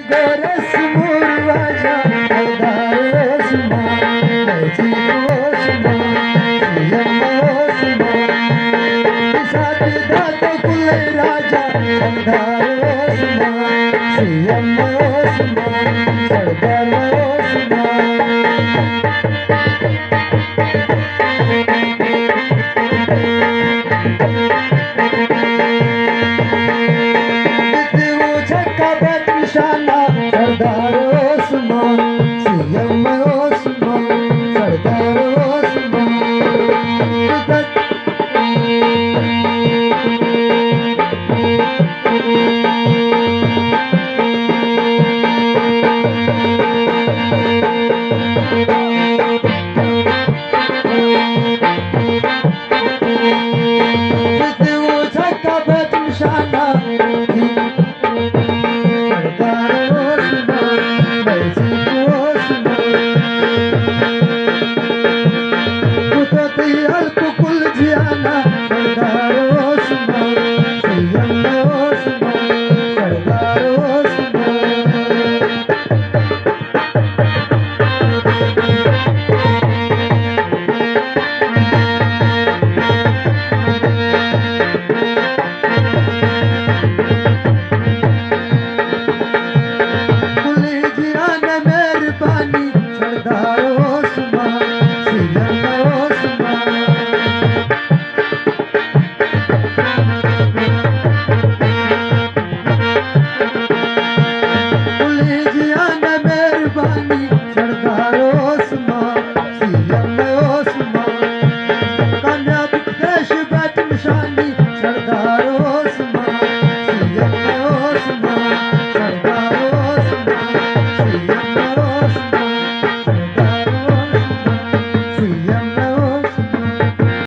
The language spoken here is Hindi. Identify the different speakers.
Speaker 1: गोरस मुरवाजा सरदार ओस्मान जी ओस्मान सीएम ओस्मान साथ दातो कुल राजा सरदार ओस्मान सीएम ओस्मान सरदार ओस्मान शाना सरदार ओस्मान सीएम ओस्मान सरदार ओस्मान शाना कुल जियाना सरदार ओस्मान सीएम ओस्मान सरदार कुल जियाना मेहरबानी सरदार ओस्मान सीएम ओस्मान मेहरबानी सरदार ओस्मान सीएम ओस्मान कामयाब देश बैठ निशानी सरदार ओस्मान सीएम ओस्मान सरदार ओस्मान सीएम ओस्मान